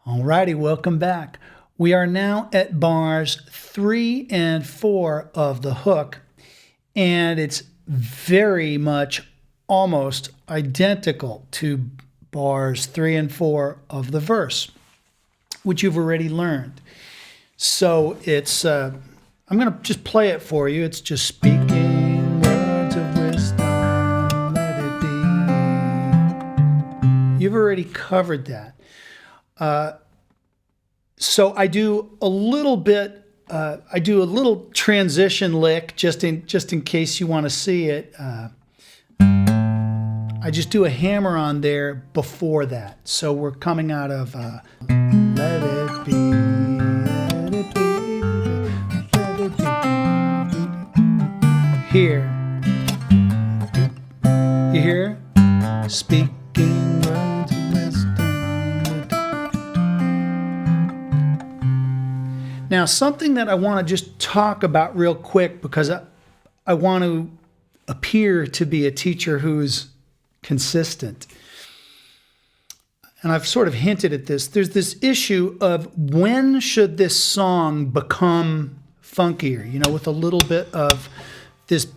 Alrighty, welcome back. We are now at bars 3 and 4 of the hook, and it's very much almost identical to bars 3 and 4 of the verse, which you've already learned. So it's, I'm going to just play it for you. It's just speaking words of wisdom, let it be. You've already covered that. So I do a little bit, I do a little transition lick just in case you want to see it. I just do a hammer on there before that. So we're coming out of let it be, let it be, let it be. Here. You hear? Speaking words of wisdom. Now, something that I want to just talk about real quick, because I want to appear to be a teacher who's consistent. And I've sort of hinted at this. There's this issue of when should this song become funkier, you know, with a little bit of this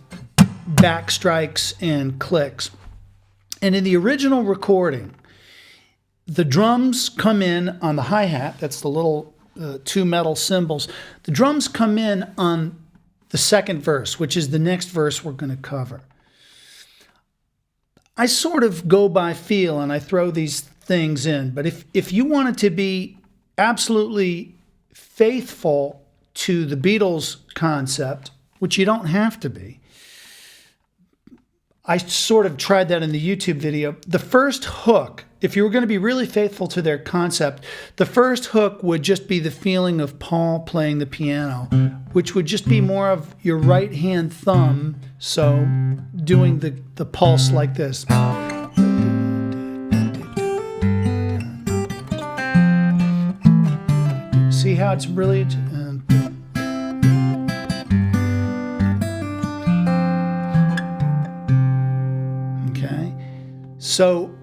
back strikes and clicks. And in the original recording, the drums come in on the hi-hat. That's the little two metal cymbals. The drums come in on the second verse, which is the next verse we're going to cover. I sort of go by feel and I throw these things in, but if you wanted to be absolutely faithful to the Beatles concept, which you don't have to be, I sort of tried that in the YouTube video. The first hook, if you were going to be really faithful to their concept, the first hook would just be the feeling of Paul playing the piano, which would just be more of your right hand thumb, so doing the pulse like this. See how it's really... So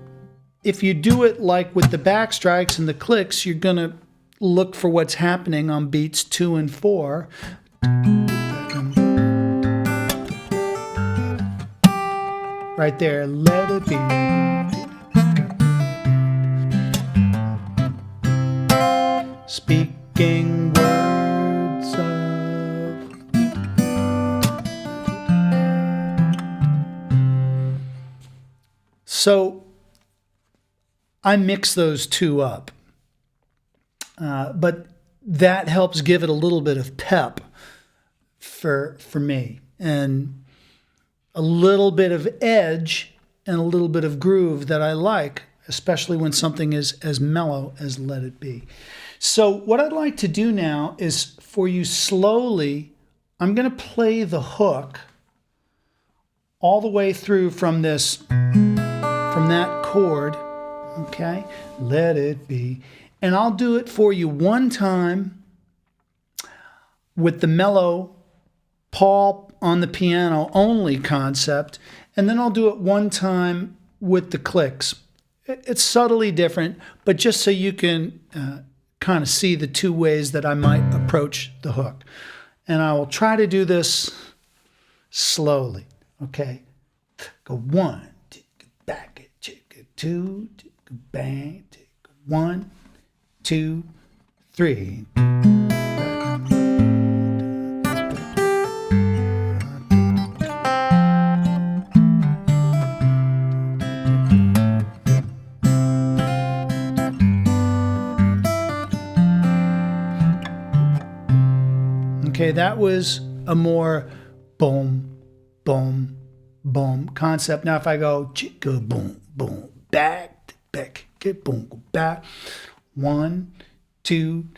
if you do it like with the back strikes and the clicks, you're going to look for what's happening on beats 2 and 4. Right there, let it be. Speaking words of... So I mix those two up, but that helps give it a little bit of pep for me, and a little bit of edge and a little bit of groove that I like, especially when something is as mellow as Let It Be. So what I'd like to do now is for you slowly, I'm going to play the hook all the way through from this... from that chord, okay? Let it be. And I'll do it for you one time with the mellow Paul on the piano only concept, and then I'll do it one time with the clicks. It's subtly different, but just so you can kind of see the two ways that I might approach the hook. And I will try to do this slowly, okay? Go 1, 2, go back. 2, bang, 1, 2, 3. Okay, that was a more boom, boom, boom concept. Now if I go chicka boom, boom, back, get boom, go back. 1, 2,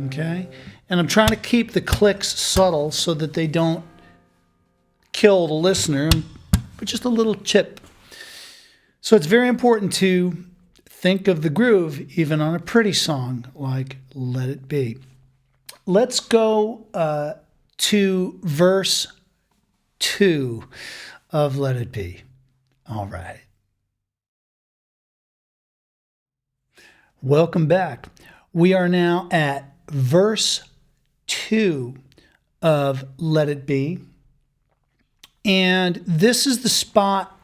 Okay, and I'm trying to keep the clicks subtle so that they don't kill the listener, but just a little chip. So it's very important to think of the groove even on a pretty song like Let It Be. Let's go to verse 2 of Let It Be. All right. Welcome back. We are now at verse 2 of Let It Be. And this is the spot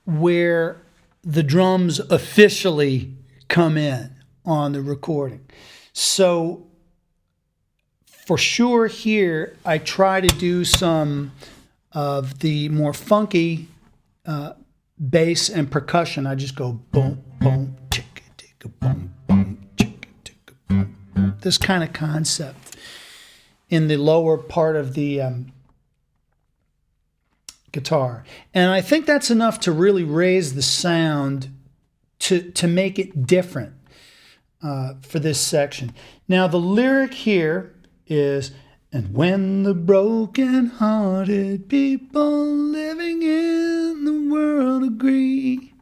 where the drums officially come in on the recording. So for sure here, I try to do some of the more funky bass and percussion. I just go boom, boom, chicka, ticka, boom, boom, chicka, ticka, boom, boom. This kind of concept in the lower part of the guitar. And I think that's enough to really raise the sound to make it different for this section. Now the lyric here is, and when the broken-hearted people living in the world agree.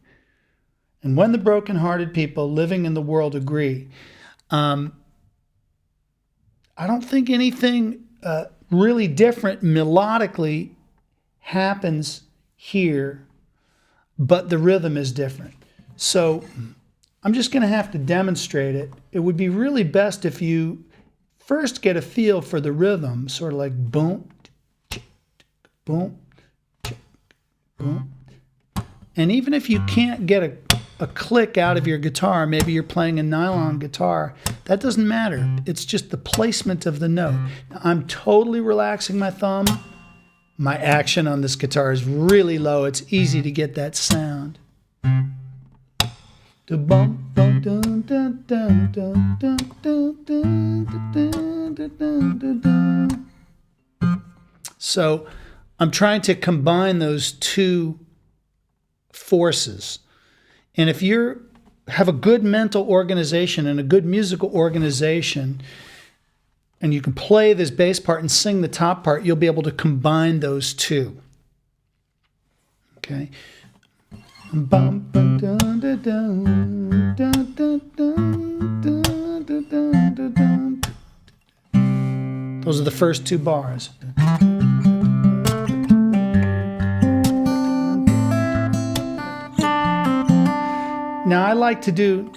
And when the broken-hearted people living in the world agree. I don't think anything really different melodically happens here, but the rhythm is different. So I'm just going to have to demonstrate it. It would be really best if you first get a feel for the rhythm, sort of like boom, boom, boom. And even if you can't get a click out of your guitar, maybe you're playing a nylon guitar, that doesn't matter. It's just the placement of the note. Now, I'm totally relaxing my thumb. My action on this guitar is really low. It's easy to get that sound. So I'm trying to combine those two forces. And if you have a good mental organization and a good musical organization, and you can play this bass part and sing the top part, you'll be able to combine those two. Okay. Those are the first two bars. Now I like to do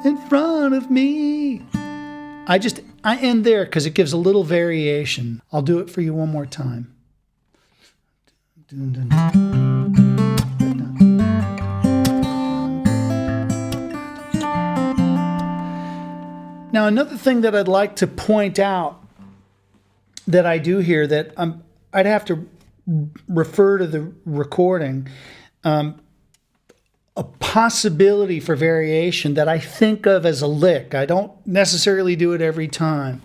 in front of me. I end there because it gives a little variation. I'll do it for you one more time. Now another thing that I'd like to point out that I do here that I'd have to refer to the recording, a possibility for variation that I think of as a lick. I don't necessarily do it every time.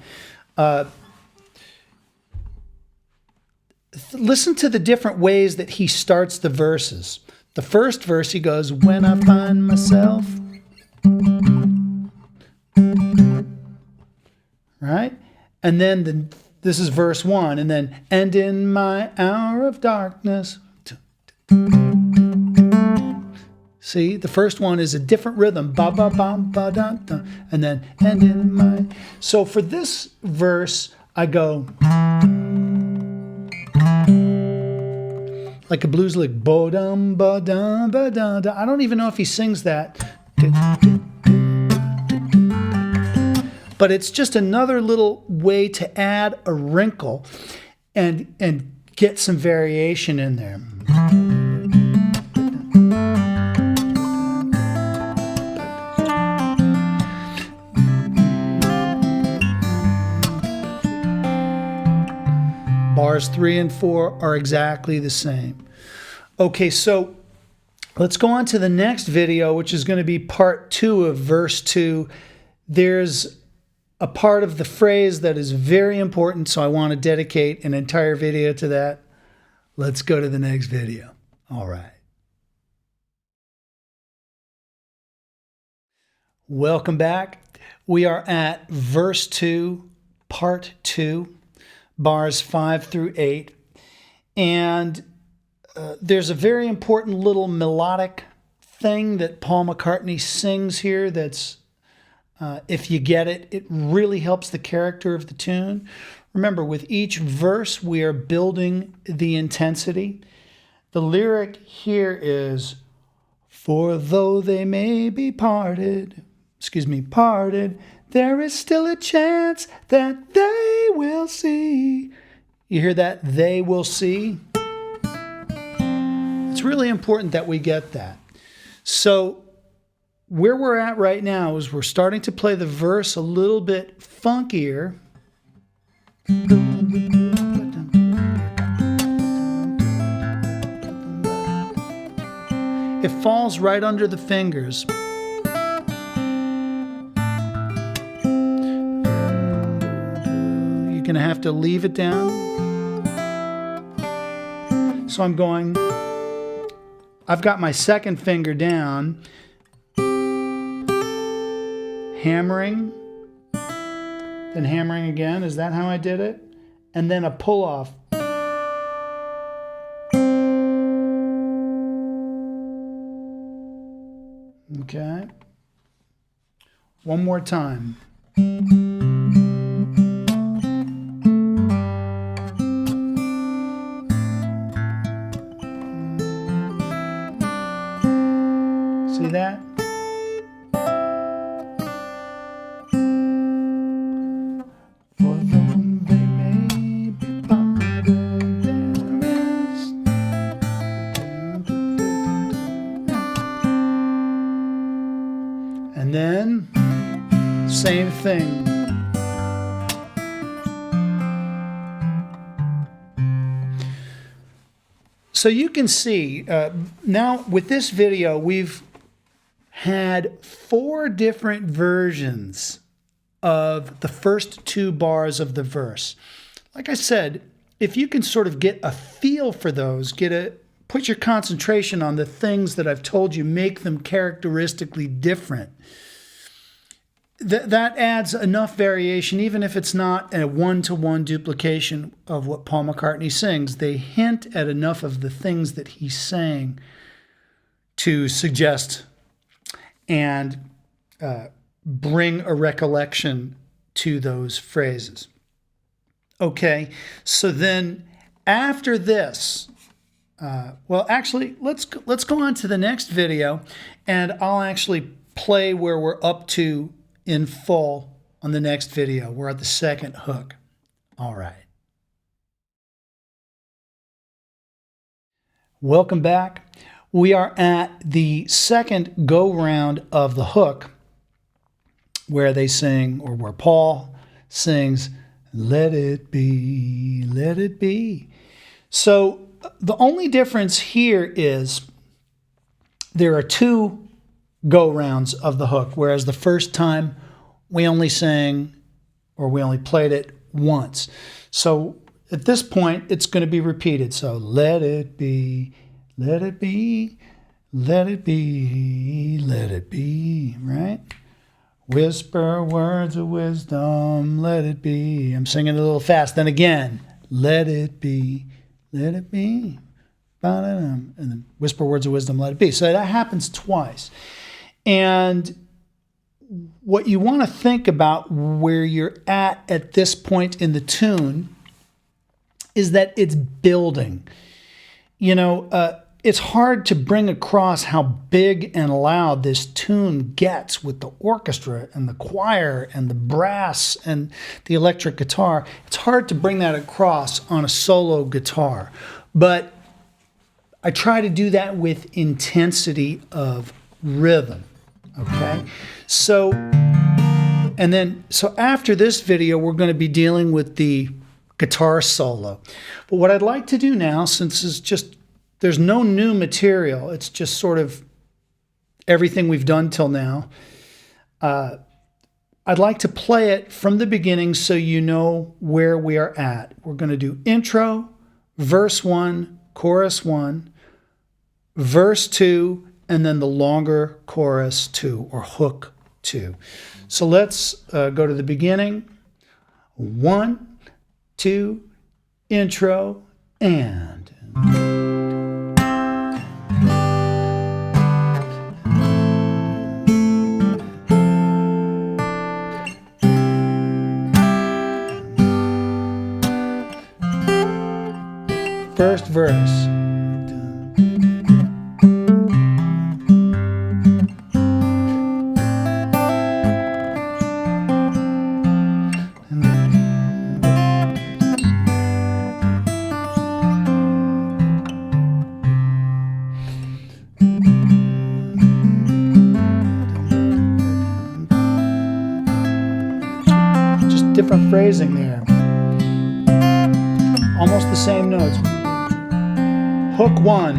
Listen to the different ways that he starts the verses. The first verse he goes, when I find myself, right? And then this is verse 1, and then, and in my hour of darkness. See, the first one is a different rhythm, ba ba ba ba da da, and then and in my. So for this verse, I go like a blues lick, bo dum ba dum ba da da. I don't even know if he sings that, but it's just another little way to add a wrinkle and get some variation in there. Bars 3 and 4 are exactly the same. Okay, so let's go on to the next video, which is going to be part 2 of verse 2. There's a part of the phrase that is very important, so I want to dedicate an entire video to that. Let's go to the next video. All right. Welcome back. We are at verse 2, part 2. Bars 5 through 8. And there's a very important little melodic thing that Paul McCartney sings here that's, if you get it, it really helps the character of the tune. Remember, with each verse, we are building the intensity. The lyric here is, for though they may be parted, there is still a chance that they will see. You hear that? They will see. It's really important that we get that. So where we're at right now is we're starting to play the verse a little bit funkier. It falls right under the fingers. You're going to have to leave it down. So I'm going, I've got my second finger down, hammering, then hammering again. Is that how I did it? And then a pull off. Okay. One more time. See that? For though they may be parted, there is. And then, same thing. So you can see, now with this video, we've had 4 different versions of the first 2 bars of the verse. Like I said, if you can sort of get a feel for those, put your concentration on the things that I've told you make them characteristically different, that adds enough variation, even if it's not a one-to-one duplication of what Paul McCartney sings. They hint at enough of the things that he's saying to suggest and bring a recollection to those phrases. Okay, so then after this, well, actually, let's go on to the next video, and I'll actually play where we're up to in full on the next video. We're at the second hook. All right. Welcome back. We are at the second go-round of the hook, where they sing, or where Paul sings, "Let it be, let it be." So the only difference here is there are 2 go-rounds of the hook, whereas the first time we only sang, or we only played it once. So at this point, it's going to be repeated. So let it be, let it be, let it be, let it be, right? Whisper words of wisdom, let it be. I'm singing a little fast. Then again, let it be, let it be. And then whisper words of wisdom, let it be. So that happens twice. And what you want to think about where you're at this point in the tune is that it's building. You know, it's hard to bring across how big and loud this tune gets with the orchestra and the choir and the brass and the electric guitar. It's hard to bring that across on a solo guitar. But I try to do that with intensity of rhythm. Okay, so after this video, we're going to be dealing with the guitar solo. But what I'd like to do now, since it's just, there's no new material, it's just sort of everything we've done till now, I'd like to play it from the beginning so you know where we are at. We're going to do intro, verse 1, chorus 1, verse 2, and then the longer chorus 2, or hook 2. So let's go to the beginning. 1, 2, intro, and verse. Just different phrasing there. Almost the same notes. Hook 1.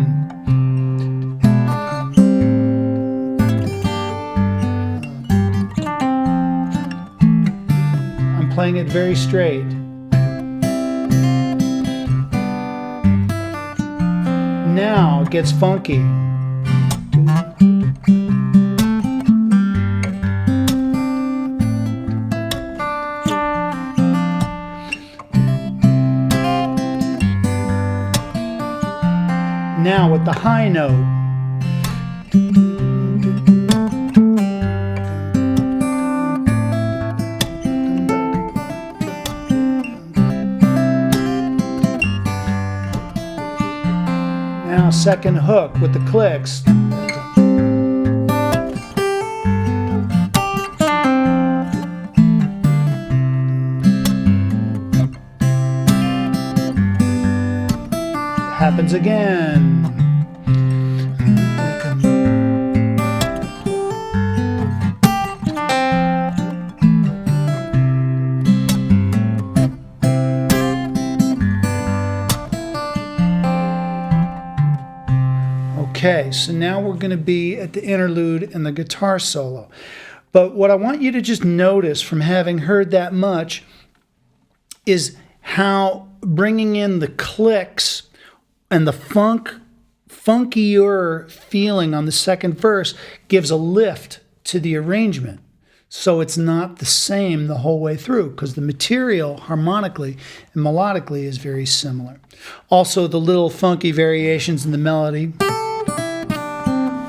I'm playing it very straight. Now it gets funky. Now with the high note. Now second hook with the clicks. Happens again. Okay, so now we're going to be at the interlude and the guitar solo. But what I want you to just notice from having heard that much is how bringing in the clicks and the funkier feeling on the second verse gives a lift to the arrangement. So it's not the same the whole way through because the material harmonically and melodically is very similar. Also, the little funky variations in the melody,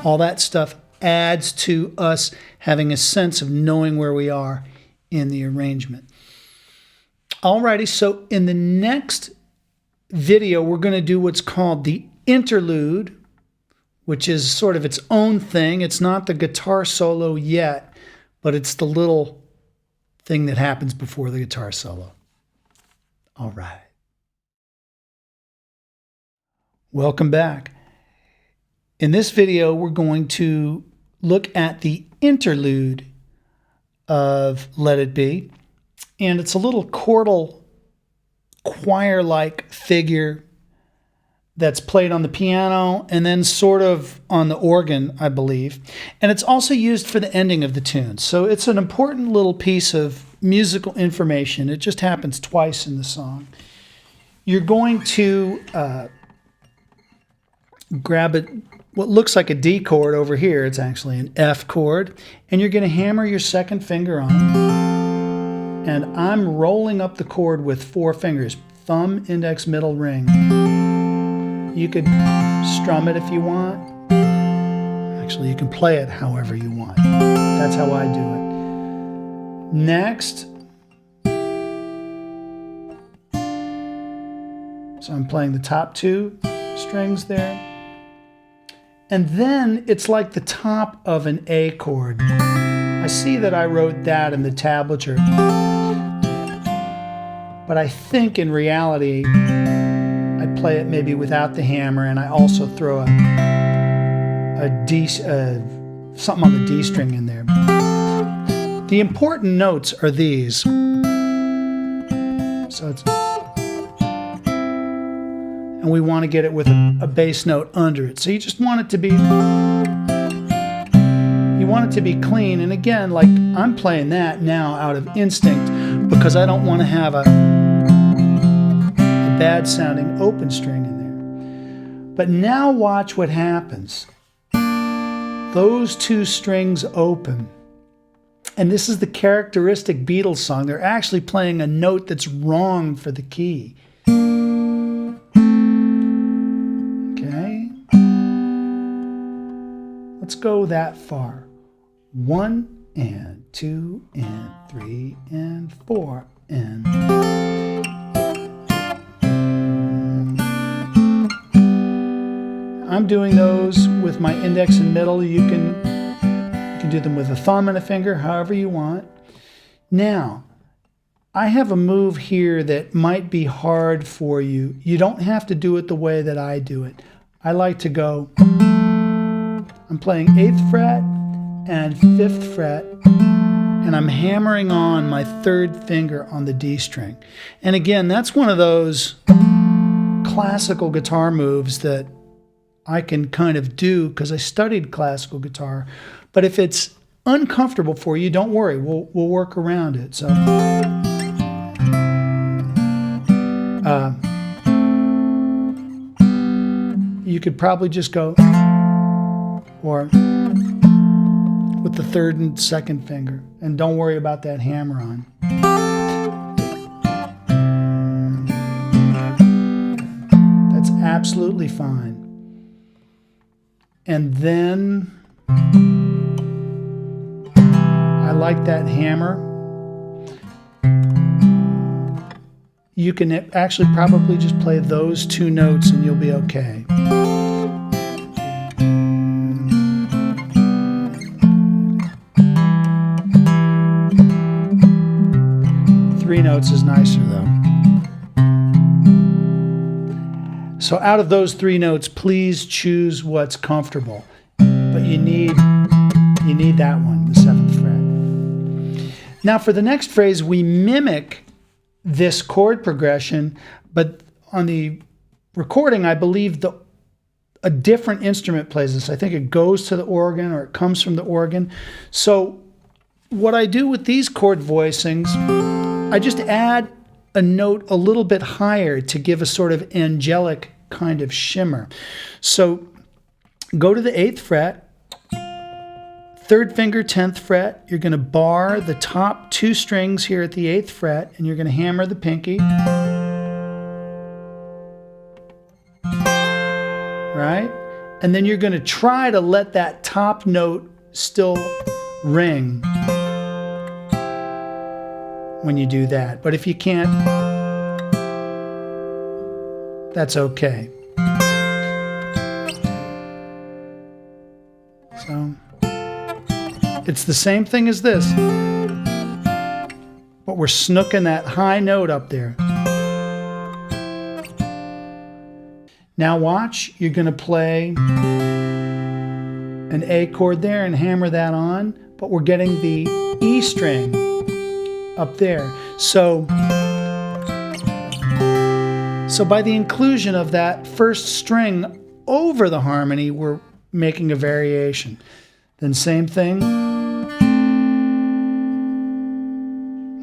all that stuff adds to us having a sense of knowing where we are in the arrangement. Alrighty, so in the next video, we're going to do what's called the interlude, which is sort of its own thing. It's not the guitar solo yet, but it's the little thing that happens before the guitar solo. All right. Welcome back. In this video, we're going to look at the interlude of Let It Be. And it's a little chordal, choir-like figure that's played on the piano and then sort of on the organ, I believe. And it's also used for the ending of the tune. So it's an important little piece of musical information. It just happens twice in the song. You're going to grab what looks like a D chord over here. It's actually an F chord. And you're going to hammer your second finger on. And I'm rolling up the chord with 4 fingers. Thumb, index, middle, ring. You could strum it if you want. Actually, you can play it however you want. That's how I do it. Next. So I'm playing the top 2 strings there. And then it's like the top of an A chord. I see that I wrote that in the tablature. But I think in reality, I play it maybe without the hammer, and I also throw something on the D string in there. The important notes are these. So it's... And we want to get it with a bass note under it. So you just want it to be, clean. And again, like I'm playing that now out of instinct because I don't want to have a bad sounding open string in there. But now watch what happens. Those 2 strings open. And this is the characteristic Beatles song. They're actually playing a note that's wrong for the key. Let's go that far. 1 and 2 and 3 and 4 and... I'm doing those with my index and middle. You can do them with a thumb and a finger, however you want. Now, I have a move here that might be hard for you. You don't have to do it the way that I do it. I like to go, I'm playing 8th fret and 5th fret, and I'm hammering on my 3rd finger on the D string. And again, that's one of those classical guitar moves that I can kind of do because I studied classical guitar. But if it's uncomfortable for you, don't worry, we'll work around it. So you could probably just go, or with the 3rd and 2nd finger, and don't worry about that hammer on. That's absolutely fine. And then I like that hammer. You can actually probably just play those 2 notes and you'll be okay. Three notes is nicer though. So out of those 3 notes, please choose what's comfortable. But you need that one, the 7th fret. Now for the next phrase, we mimic this chord progression, but on the recording, I believe a different instrument plays this. I think it goes to the organ or it comes from the organ. So what I do with these chord voicings, I just add a note a little bit higher to give a sort of angelic kind of shimmer. So go to the 8th fret, 3rd finger, 10th fret. You're going to bar the top 2 strings here at the 8th fret, and you're going to hammer the pinky. Right? And then you're going to try to let that top note still ring when you do that. But if you can't, that's okay. So it's the same thing as this, but we're snooking that high note up there. Now watch, you're going to play an A chord there and hammer that on, but we're getting the E string up there. So by the inclusion of that first string over the harmony, we're making a variation. Then same thing.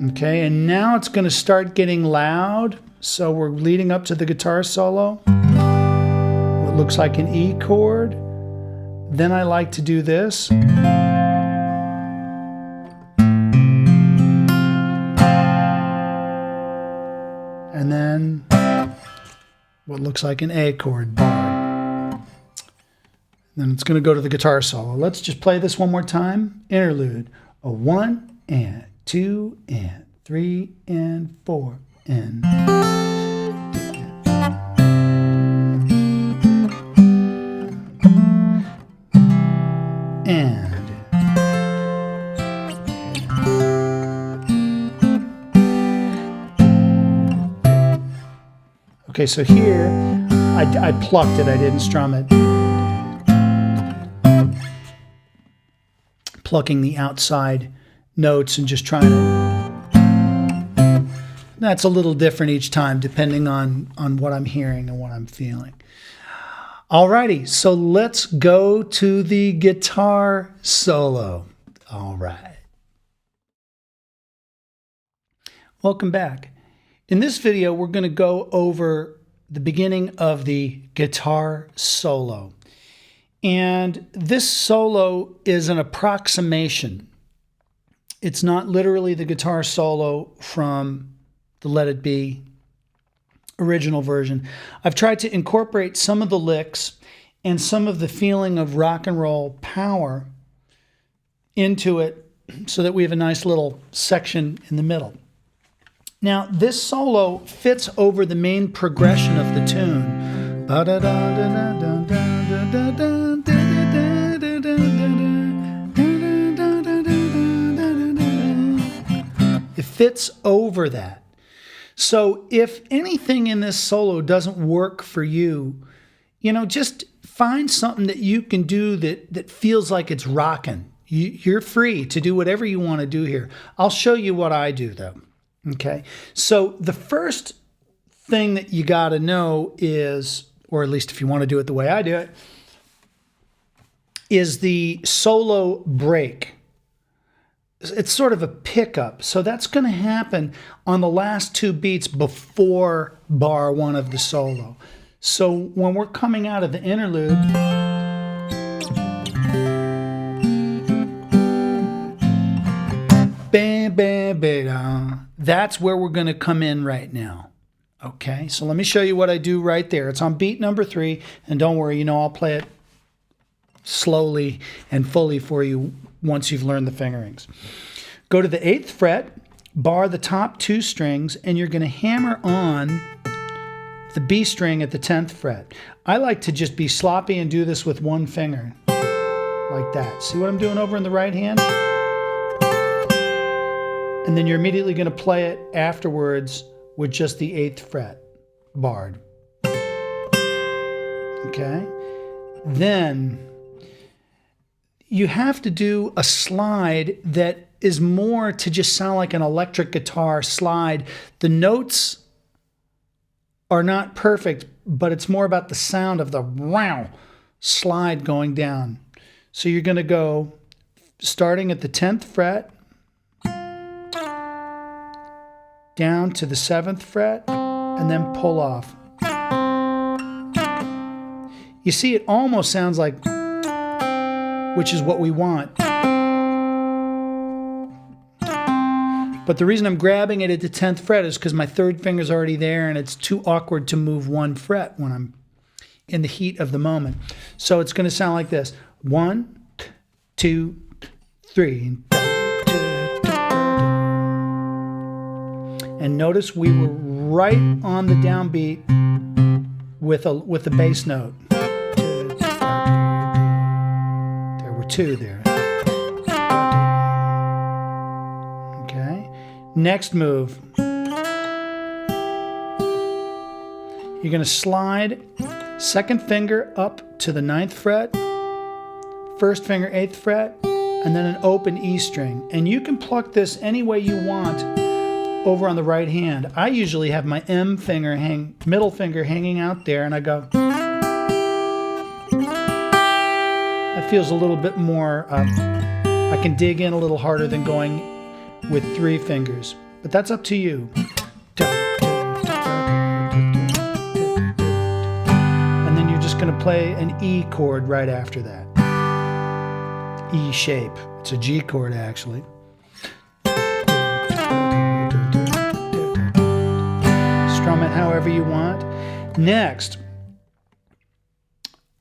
Okay, and now it's going to start getting loud. So we're leading up to the guitar solo. What looks like an E chord. Then I like to do this. And then what looks like an A chord bar. Then it's going to go to the guitar solo. Let's just play this one more time. Interlude. A 1 and 2 and 3 and 4 and. Okay, so here I plucked it, I didn't strum it. Plucking the outside notes and just trying to. That's a little different each time depending on what I'm hearing and what I'm feeling. Alrighty, so let's go to the guitar solo. All right. Welcome back. In this video, we're going to go over the beginning of the guitar solo. And this solo is an approximation. It's not literally the guitar solo from the Let It Be original version. I've tried to incorporate some of the licks and some of the feeling of rock and roll power into it so that we have a nice little section in the middle. Now, this solo fits over the main progression of the tune. fits over that. So if anything in this solo doesn't work for you, you know, just find something that you can do that feels like it's rocking. You're free to do whatever you want to do here. I'll show you what I do, though. Okay. So the first thing that you got to know is, or at least if you want to do it the way I do it, is the solo break. It's sort of a pickup. So that's going to happen on the last 2 beats before bar 1 of the solo. So when we're coming out of the interlude, bam, bam, bam, that's where we're going to come in right now. Okay, so let me show you what I do right there. It's on beat number 3, and don't worry, you know, I'll play it slowly and fully for you once you've learned the fingerings. Go to the 8th fret, bar the top 2 strings, and you're going to hammer on the B string at the 10th fret. I like to just be sloppy and do this with 1 finger, like that. See what I'm doing over in the right hand? And then you're immediately going to play it afterwards with just the 8th fret barred. Okay? Then you have to do a slide that is more to just sound like an electric guitar slide. The notes are not perfect, but it's more about the sound of the wow slide going down. So you're going to go starting at the 10th fret, down to the 7th fret, and then pull off. You see, it almost sounds like, which is what we want. But the reason I'm grabbing it at the 10th fret is because my 3rd finger's already there, and it's too awkward to move 1 fret when I'm in the heat of the moment. So it's going to sound like this. 1, 2, 3. And notice we were right on the downbeat with a bass note. There were 2 there. Okay. Next move. You're going to slide 2nd finger up to the 9th fret, 1st finger 8th fret, and then an open E string. And you can pluck this any way you want over on the right hand. I usually have my M finger middle finger hanging out there, and I go. That feels a little bit more, I can dig in a little harder than going with 3 fingers, but that's up to you. And then you're just going to play an E chord right after that. E shape. It's a G chord, actually. Strum it however you want. Next,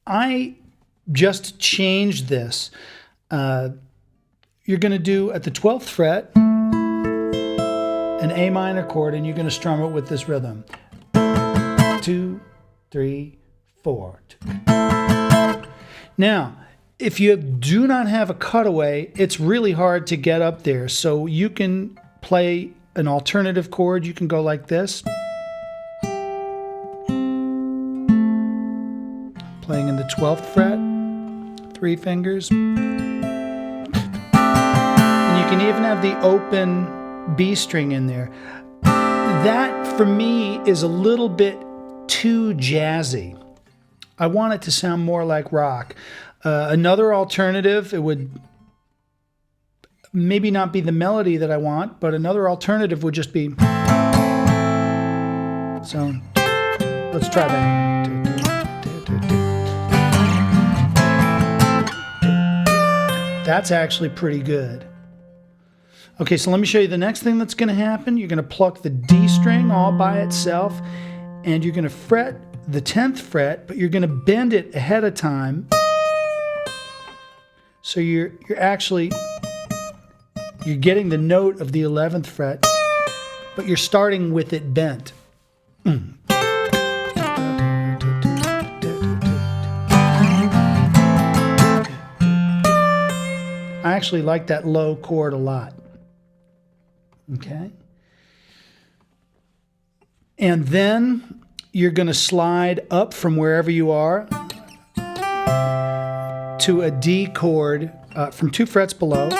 I just changed this. You're going to do at the 12th fret an A minor chord, and you're going to strum it with this rhythm. 2, 3, 4. Now, if you do not have a cutaway, it's really hard to get up there. So you can play an alternative chord. You can go like this. Playing in the 12th fret, 3 fingers. And you can even have the open B string in there. That, for me, is a little bit too jazzy. I want it to sound more like rock. Another alternative, it would maybe not be the melody that I want, but another alternative would just be... So, let's try that. That's actually pretty good. Okay, so let me show you the next thing that's going to happen. You're going to pluck the D string all by itself, and you're going to fret the 10th fret, but you're going to bend it ahead of time. So you're getting the note of the 11th fret, but you're starting with it bent. I actually like that low chord a lot. Okay? And then you're going to slide up from wherever you are to a D chord from 2 frets below,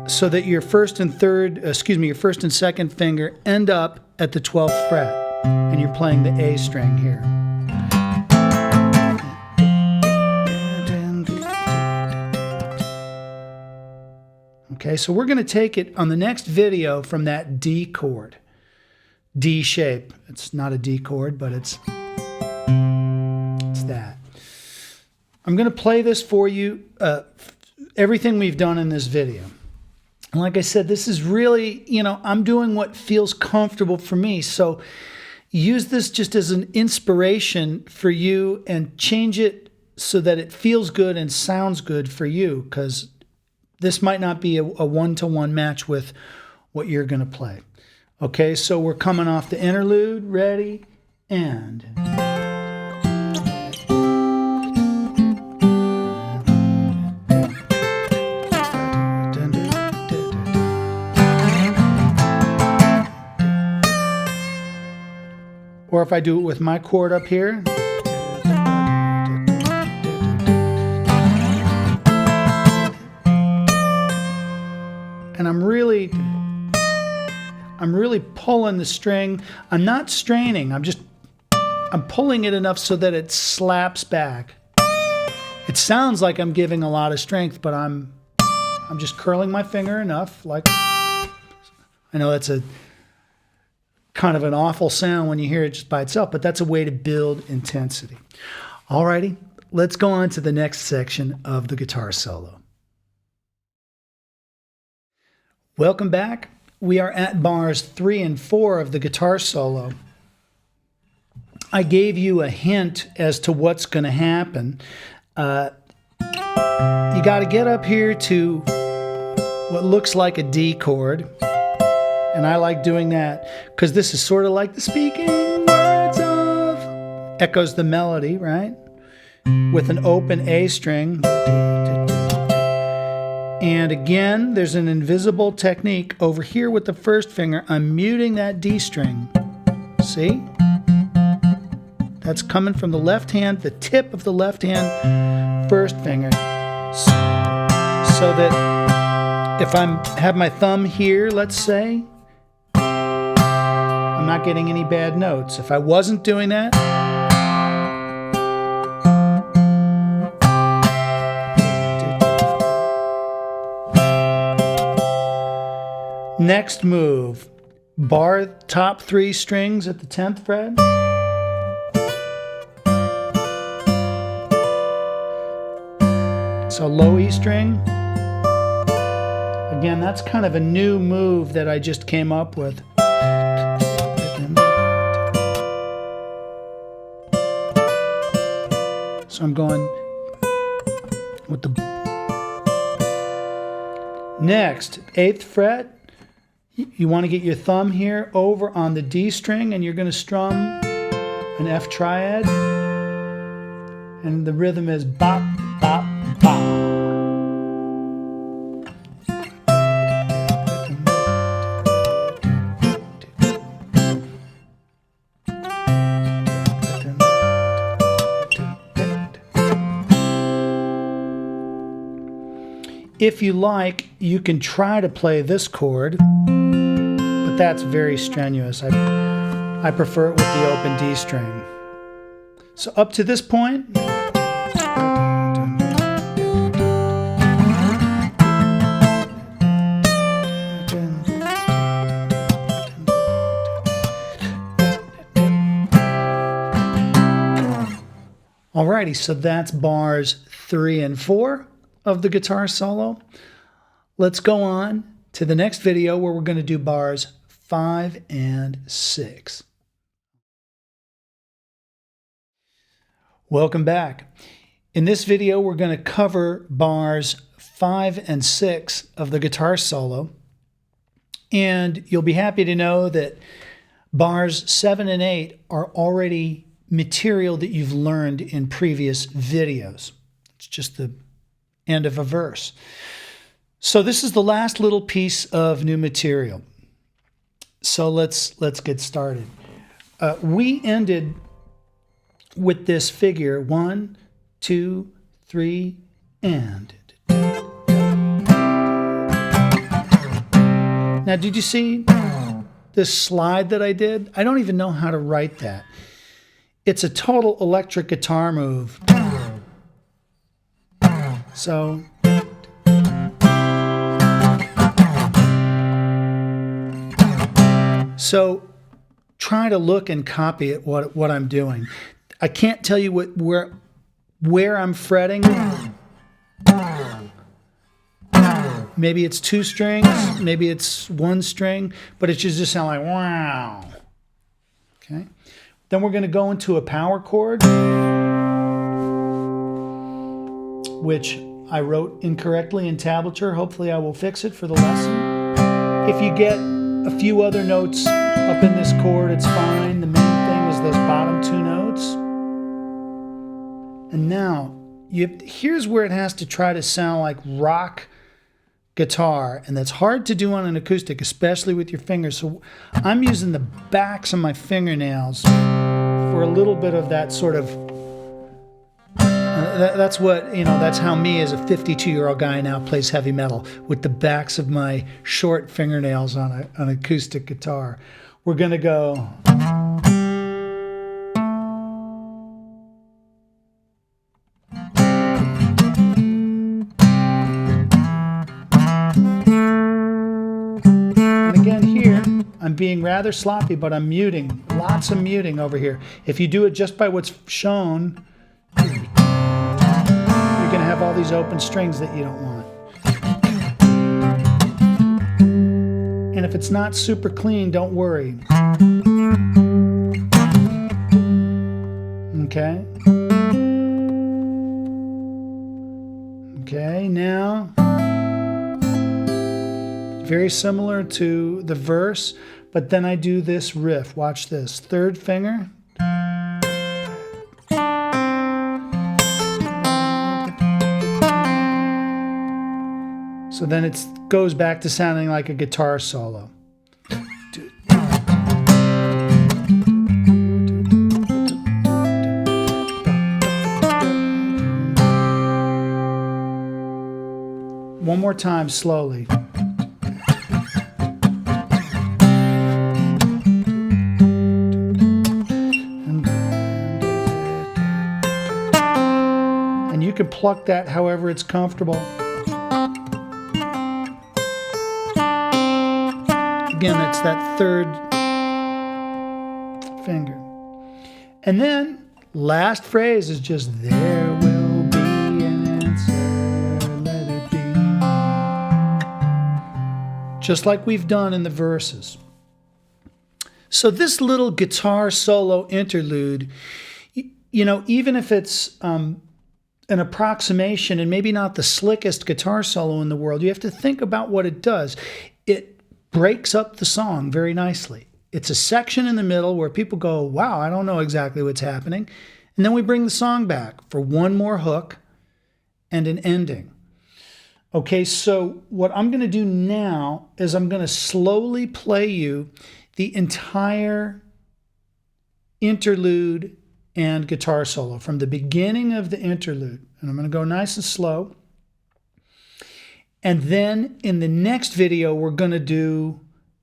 so that your first and second finger end up at the 12th fret, and you're playing the A string here. Okay, so we're going to take it on the next video from that D chord, D shape. It's not a D chord, but it's that. I'm going to play this for you, everything we've done in this video. And like I said, this is really, I'm doing what feels comfortable for me. So use this just as an inspiration for you and change it so that it feels good and sounds good for you, because this might not be a one-to-one match with what you're going to play. Okay, so we're coming off the interlude. Ready? And... Or if I do it with my chord up here. And I'm really pulling the string. I'm not straining. I'm pulling it enough so that it slaps back. It sounds like I'm giving a lot of strength, but I'm just curling my finger enough. Like, I know that's a kind of an awful sound when you hear it just by itself, but that's a way to build intensity. Alrighty, let's go on to the next section of the guitar solo. Welcome back. We are at bars 3 and 4 of the guitar solo. I gave you a hint as to what's going to happen. You got to get up here to what looks like a D chord. And I like doing that because this is sort of like the speaking words of, echoes the melody, right? With an open A string. And again, there's an invisible technique over here with the first finger. I'm muting that D string. See? That's coming from the left hand, the tip of the left hand first finger. So that if I have my thumb here, let's say, I'm not getting any bad notes. If I wasn't doing that, next move, bar top 3 strings at the 10th fret. So low E string. Again, that's kind of a new move that I just came up with. So I'm going with the next 8th fret. You want to get your thumb here over on the D string, and you're going to strum an F triad, and the rhythm is bop, bop, bop. If you like, you can try to play this chord, but that's very strenuous. I prefer it with the open D string. So up to this point, alrighty, so that's bars 3 and 4 of the guitar solo. Let's go on to the next video where we're going to do bars 5 and 6. Welcome back. In this video, we're going to cover bars 5 and 6 of the guitar solo. And you'll be happy to know that bars 7 and 8 are already material that you've learned in previous videos. It's just the end of a verse. So this is the last little piece of new material. So let's get started. We ended with this figure 1, 2, 3, and. Now, did you see this slide that I did? I don't even know how to write that. It's a total electric guitar move. So. So try to look and copy it, what I'm doing. I can't tell you where I'm fretting. Maybe it's 2 strings, maybe it's 1 string, but it should just sound like wow. Okay. Then we're going to go into a power chord, which I wrote incorrectly in tablature. Hopefully I will fix it for the lesson. If you get a few other notes up in this chord, it's fine. The main thing is those bottom 2 notes. And now, here's where it has to try to sound like rock guitar, and that's hard to do on an acoustic, especially with your fingers. So I'm using the backs of my fingernails for a little bit of that sort of, that's what, that's how me as a 52-year-old guy now plays heavy metal, with the backs of my short fingernails on an acoustic guitar. We're going to go. And again here, I'm being rather sloppy, but I'm muting, lots of muting over here. If you do it just by what's shown, you're going to have all these open strings that you don't want. And if it's not super clean, don't worry. Okay. Okay, now, very similar to the verse, but then I do this riff. Watch this. 3rd finger. So then it goes back to sounding like a guitar solo. One more time, slowly. And you can pluck that however it's comfortable. Again, it's that 3rd finger. And then, last phrase is just, there will be an answer, let it be. Just like we've done in the verses. So this little guitar solo interlude, even if it's an approximation and maybe not the slickest guitar solo in the world, you have to think about what it does. It breaks up the song very nicely. It's a section in the middle where people go, wow, I don't know exactly what's happening. And then we bring the song back for one more hook and an ending. Okay, so what I'm going to do now is I'm going to slowly play you the entire interlude and guitar solo from the beginning of the interlude. And I'm going to go nice and slow. And then in the next video, we're going to do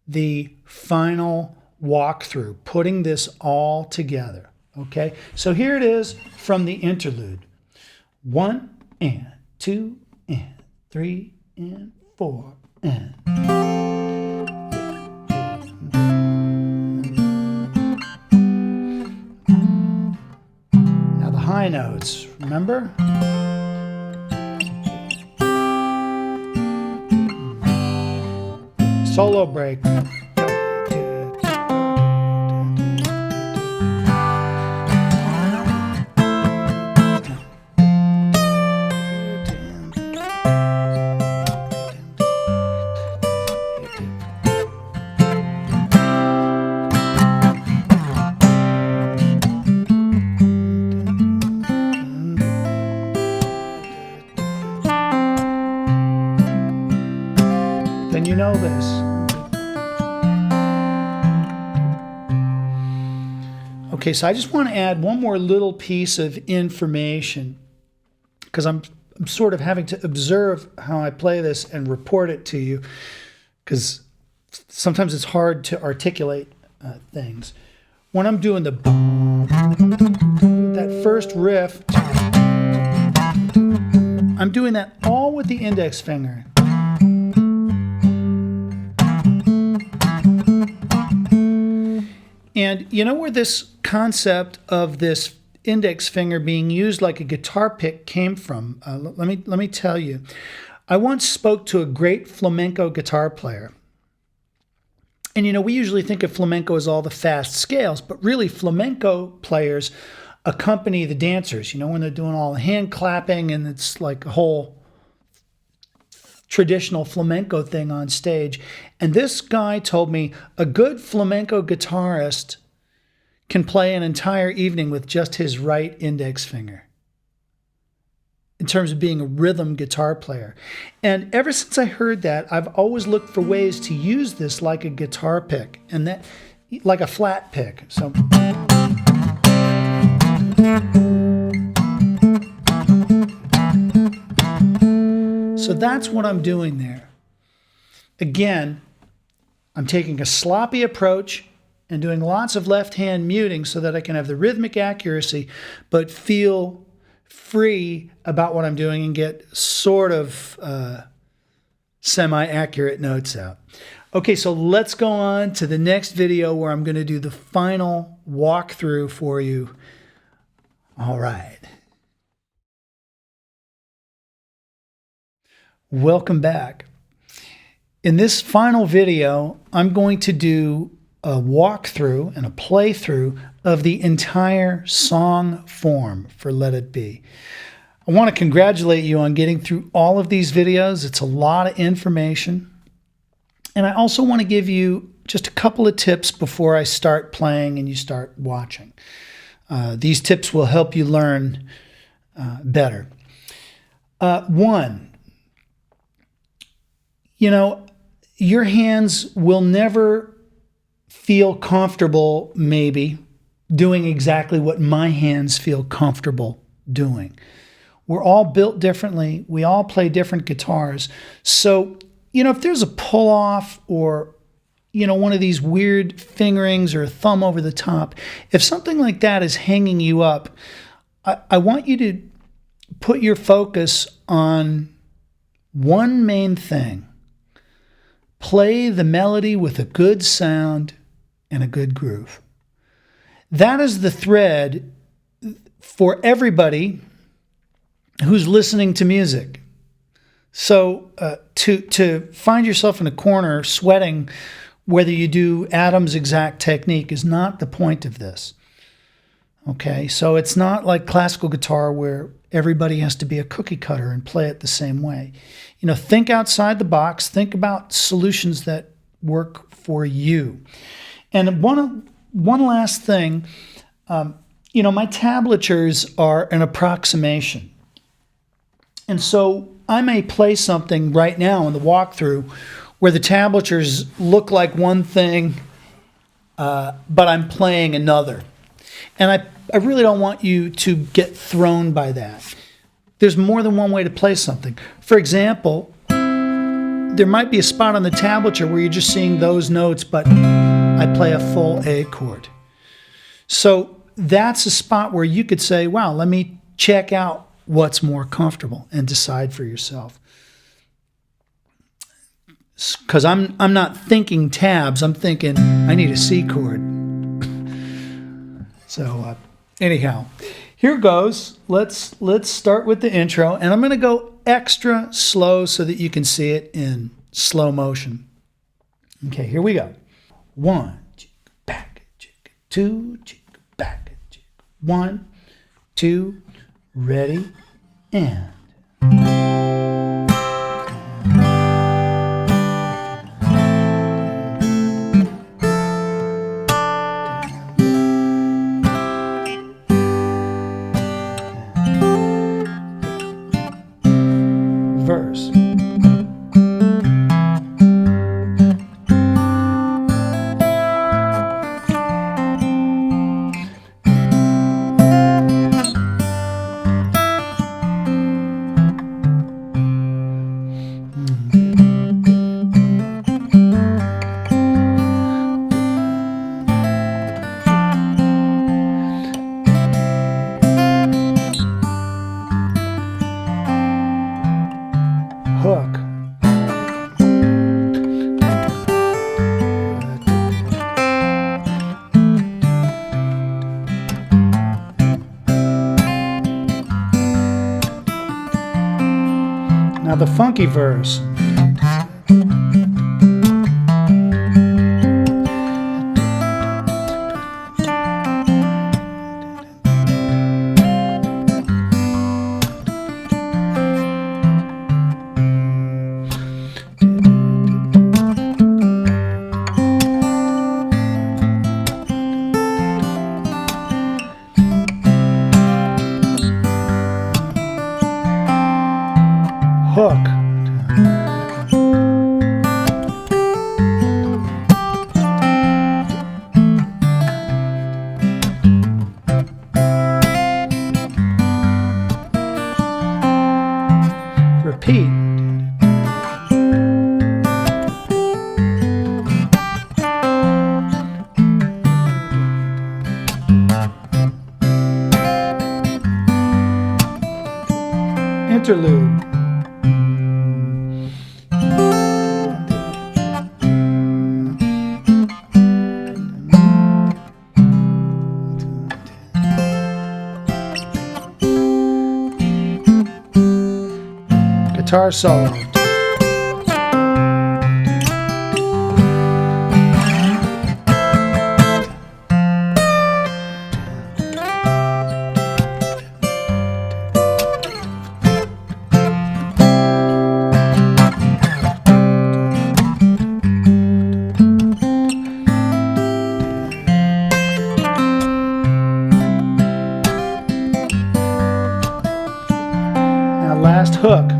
the final walkthrough, putting this all together. Okay, so here it is from the interlude. 1 and 2 and 3 and 4 and. Now the high notes, remember? Solo break. Then you know this. Okay, so I just want to add one more little piece of information because I'm sort of having to observe how I play this and report it to you because sometimes it's hard to articulate things. When I'm doing that first riff, I'm doing that all with the index finger. And you know where this concept of this index finger being used like a guitar pick came from? Let me tell you. I once spoke to a great flamenco guitar player. And you know, we usually think of flamenco as all the fast scales, but really flamenco players accompany the dancers, you know, when they're doing all the hand clapping and it's like a whole traditional flamenco thing on stage. And this guy told me a good flamenco guitarist can play an entire evening with just his right index finger in terms of being a rhythm guitar player. And ever since I heard that, I've always looked for ways to use this like a guitar pick, and that like a flat pick. So that's what I'm doing there. Again, I'm taking a sloppy approach and doing lots of left hand muting so that I can have the rhythmic accuracy, but feel free about what I'm doing and get sort of semi-accurate notes out. Okay, so let's go on to the next video where I'm going to do the final walkthrough for you. All right. Welcome back. In this final video, I'm going to do a walkthrough and a playthrough of the entire song form for Let It Be. I want to congratulate you on getting through all of these videos. It's a lot of information. And I also want to give you just a couple of tips before I start playing and you start watching. These tips will help you learn better. One, you know, your hands will never feel comfortable, maybe, doing exactly what my hands feel comfortable doing. We're all built differently. We all play different guitars. So, you know, if there's a pull-off or, you know, one of these weird fingerings or a thumb over the top, if something like that is hanging you up, I want you to put your focus on one main thing. Play the melody with a good sound and a good groove. That is the thread for everybody who's listening to music. So to find yourself in a corner sweating whether you do Adam's exact technique is not the point of this. Okay, so it's not like classical guitar where everybody has to be a cookie cutter and play it the same way. You know, think outside the box. Think about solutions that work for you. And one last thing, you know, my tablatures are an approximation. And so I may play something right now in the walkthrough where the tablatures look like one thing, but I'm playing another. And I really don't want you to get thrown by that. There's more than one way to play something. For example, there might be a spot on the tablature where you're just seeing those notes, but I play a full A chord. So that's a spot where you could say, wow, let me check out what's more comfortable and decide for yourself. Because I'm not thinking tabs, I'm thinking I need a C chord. So anyhow, here goes. Let's start with the intro, and I'm going to go extra slow so that you can see it in slow motion. Okay, here we go. 1, back, 2, back, 1, 2, ready, and. Verse. hook. Now the funky verse. Hook. Repeat. Interlude. Guitar solo. Now last hook.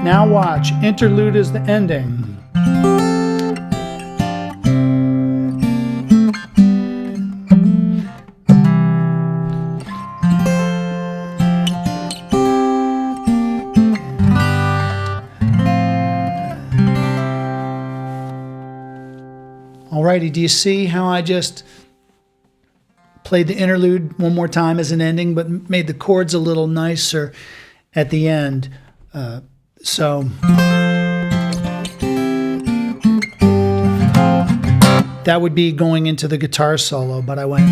Now watch, interlude is the ending. Alrighty, do you see how I just played the interlude one more time as an ending, but made the chords a little nicer at the end? So that would be going into the guitar solo, but I went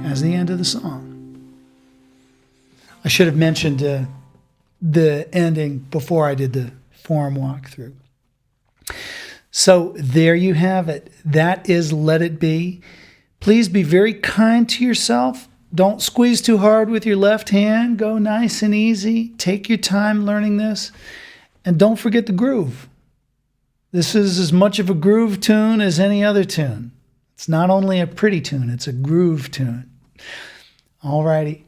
as the end of the song. I should have mentioned the ending before I did the form walkthrough. So there you have it. That is Let It Be. Please be very kind to yourself. Don't squeeze too hard with your left hand. Go nice and easy. Take your time learning this. And don't forget the groove. This is as much of a groove tune as any other tune. It's not only a pretty tune, it's a groove tune. All righty.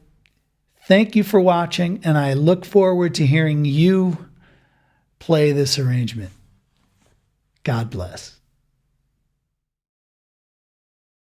Thank you for watching, and I look forward to hearing you play this arrangement. God bless.